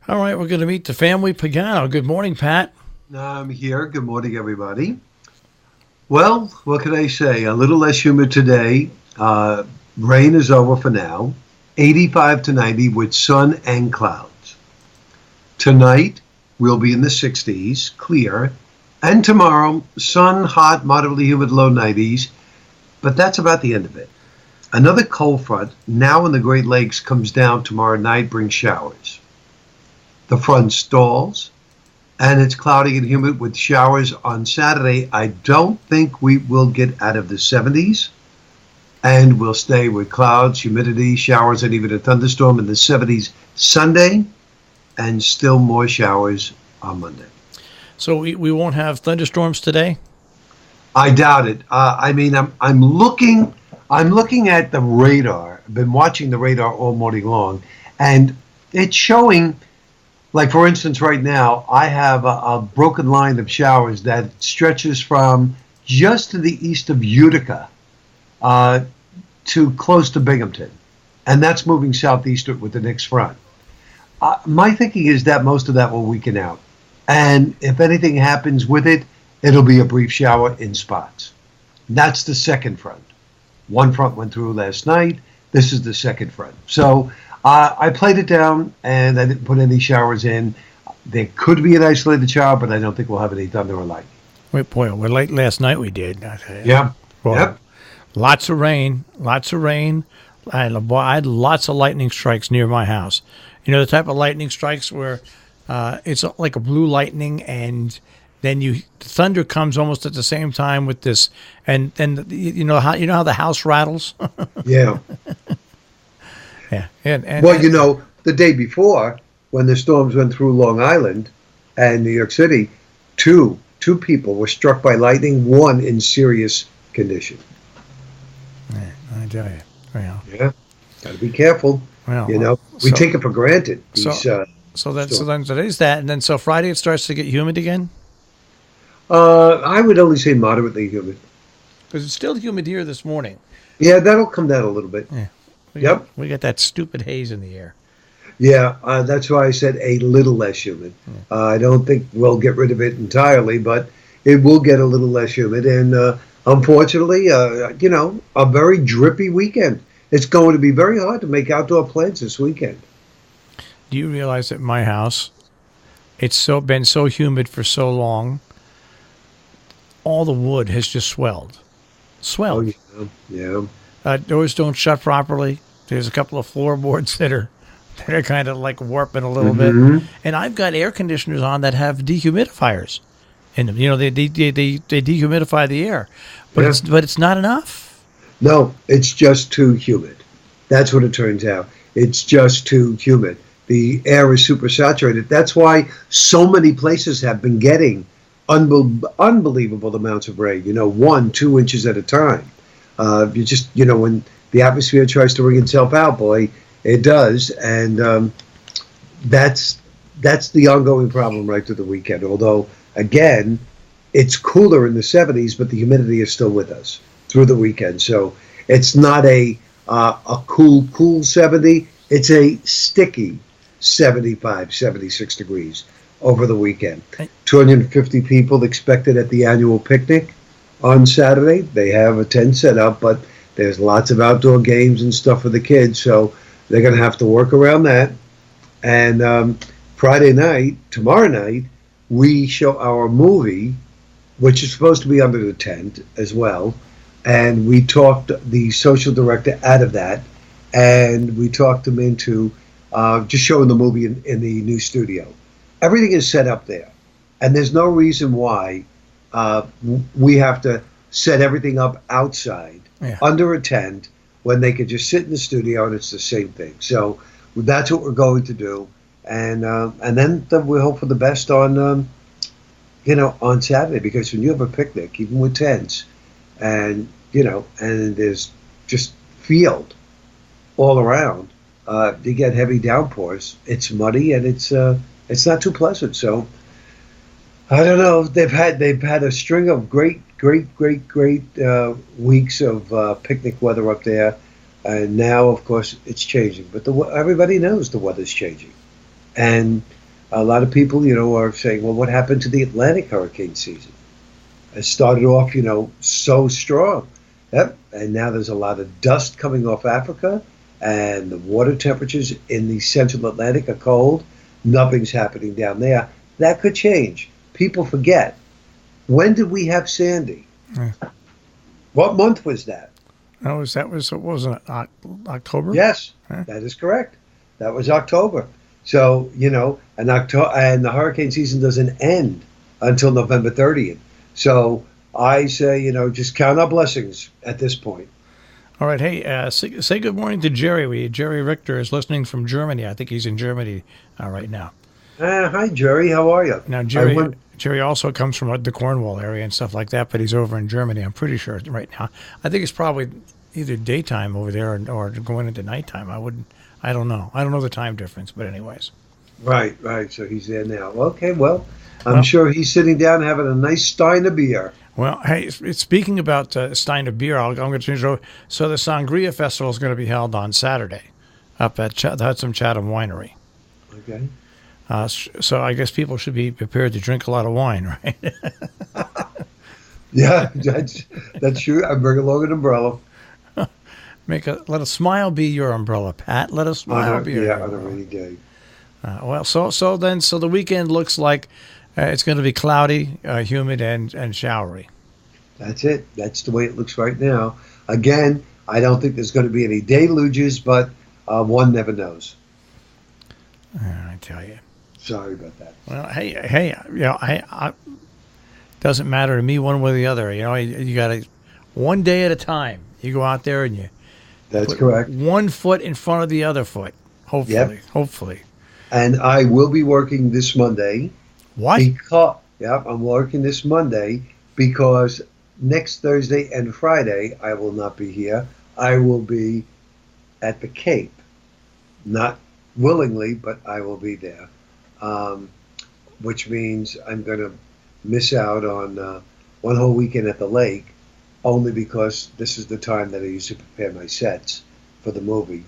All right, we're going to meet the family Pagano. Good morning, Pat. I'm here. Good morning, everybody. Well, what can I say? A little less humid today. Rain is over for now. 85 to 90 with sun and clouds. Tonight, we'll be in the 60s, clear. And tomorrow, sun, hot, moderately humid, low 90s. But that's about the end of it. Another cold front, now in the Great Lakes, comes down tomorrow night, brings showers. The front stalls, and it's cloudy and humid with showers on Saturday. I don't think we will get out of the 70s, and we'll stay with clouds, humidity, showers, and even a thunderstorm in the 70s Sunday, and still more showers on Monday. So we won't have thunderstorms today? I doubt it. I'm looking at the radar. I've been watching the radar all morning long, and it's showing. Like, for instance, right now, I have a broken line of showers that stretches from just to the east of Utica to close to Binghamton. And that's moving southeastward with the next front. My thinking is that most of that will weaken out. And if anything happens with it, it'll be a brief shower in spots. That's the second front. One front went through last night. This is the second front. So I played it down, and I didn't put any showers in. There could be an isolated shower, but I don't think we'll have any thunder or lightning. Wait, boy, we're late last night. We did. Yeah. Well, Yep. lots of rain. And I had lots of lightning strikes near my house. You know, the type of lightning strikes where it's like a blue lightning, and then the thunder comes almost at the same time with this, and then you know how the house rattles. Yeah. Yeah. Well, the day before, when the storms went through Long Island and New York City, two people were struck by lightning, one in serious condition. Yeah, I tell you. Well, Yeah. Got to be careful. well, We take it for granted. so then today's that, and then so Friday it starts to get humid again, I would only say moderately humid. because it's still humid here this morning. Yeah, that'll come down a little bit. Yeah. Yep. We got that stupid haze in the air. Yeah, that's why I said a little less humid. I don't think we'll get rid of it entirely, but it will get a little less humid. And unfortunately, a very drippy weekend. It's going to be very hard to make outdoor plans this weekend. Do you realize that my house, it's been so humid for so long, all the wood has just swelled. Oh, yeah. Doors don't shut properly. There's a couple of floorboards that are kind of like warping a little bit. And I've got air conditioners on that have dehumidifiers in them. You know, they dehumidify the air, but it's not enough. No, it's just too humid. That's what it turns out. It's just too humid. The air is super saturated. That's why so many places have been getting unbelievable amounts of rain. 1-2 inches at a time. When the atmosphere tries to wring itself out, boy, it does. And that's the ongoing problem right through the weekend. Although, again, it's cooler in the 70s, but the humidity is still with us through the weekend. So it's not a cool 70. It's a sticky 75, 76 degrees over the weekend. 250 people expected at the annual picnic on Saturday. They have a tent set up, but there's lots of outdoor games and stuff for the kids, so they're going to have to work around that. And Friday night, tomorrow night, we show our movie, which is supposed to be under the tent as well. And we talked the social director out of that, and we talked him into just showing the movie in the new studio. Everything is set up there, and there's no reason why we have to set everything up outside under a tent when they could just sit in the studio and it's the same thing. So that's what we're going to do, and then we hope for the best on on Saturday, because when you have a picnic, even with tents, and and there's just field all around, you get heavy downpours. It's muddy and it's not too pleasant. So I don't know. They've had a string of great weeks of picnic weather up there, and now of course it's changing. But everybody knows the weather's changing. And a lot of people, are saying, well, what happened to the Atlantic hurricane season? It started off, so strong. Yep. And now there's a lot of dust coming off Africa, and the water temperatures in the central Atlantic are cold. Nothing's happening down there. That could change. People forget. When did we have Sandy? Yeah. What month was that? What was it, October? Yes, Huh? that is correct. That was October. So, and the hurricane season doesn't end until November 30th. So I say, just count our blessings at this point. All right. Hey, say good morning to Jerry. Jerry Richter is listening from Germany. I think he's in Germany right now. Hi, Jerry. How are you? Now, Jerry also comes from the Cornwall area and stuff like that, but he's over in Germany, I'm pretty sure, right now. I think it's probably either daytime over there or going into nighttime. I don't know. I don't know the time difference, but anyways. Right. So he's there now. Okay, well, I'm sure he's sitting down having a nice stein of beer. Well, hey, speaking about stein of beer, I'm going to change over. So the Sangria Festival is going to be held on Saturday up at the Hudson Chatham Winery. Okay. So I guess people should be prepared to drink a lot of wine, right? Yeah, that's true. I bring along an umbrella. Let a smile be your umbrella, Pat. Let a smile be your umbrella. On a rainy day. So the weekend looks like it's going to be cloudy, humid, and showery. That's it. That's the way it looks right now. Again, I don't think there's going to be any deluges, but one never knows. I tell you. Sorry about that. Well, hey, I doesn't matter to me one way or the other. You got to one day at a time. You go out there and you. That's correct. One foot in front of the other foot. Hopefully. Yep. Hopefully. And I will be working this Monday. What? I'm working this Monday because next Thursday and Friday I will not be here. I will be at the Cape. Not willingly, but I will be there. Which means I'm going to miss out on one whole weekend at the lake, only because this is the time that I used to prepare my sets for the movie,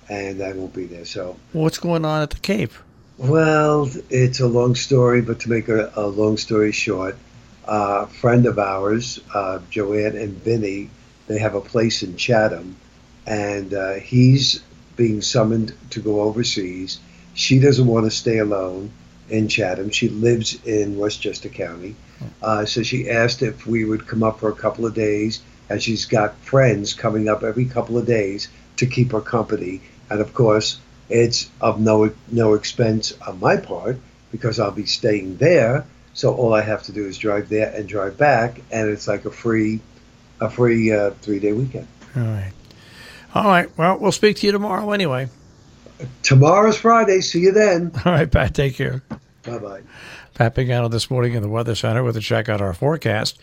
and I won't be there. So, what's going on at the Cape? Well, it's a long story, but to make a long story short, a friend of ours, Joanne and Vinny, they have a place in Chatham, and he's being summoned to go overseas. She doesn't want to stay alone in Chatham. She lives in Westchester County. So she asked if we would come up for a couple of days, and she's got friends coming up every couple of days to keep her company. And of course, it's of no expense on my part because I'll be staying there. So all I have to do is drive there and drive back, and it's like a free 3-day weekend. All right. Well, we'll speak to you tomorrow anyway. Tomorrow's Friday. See you then. All right, Pat. Take care. Bye-bye. Pat Pagano this morning in the Weather Center with a check out our forecast.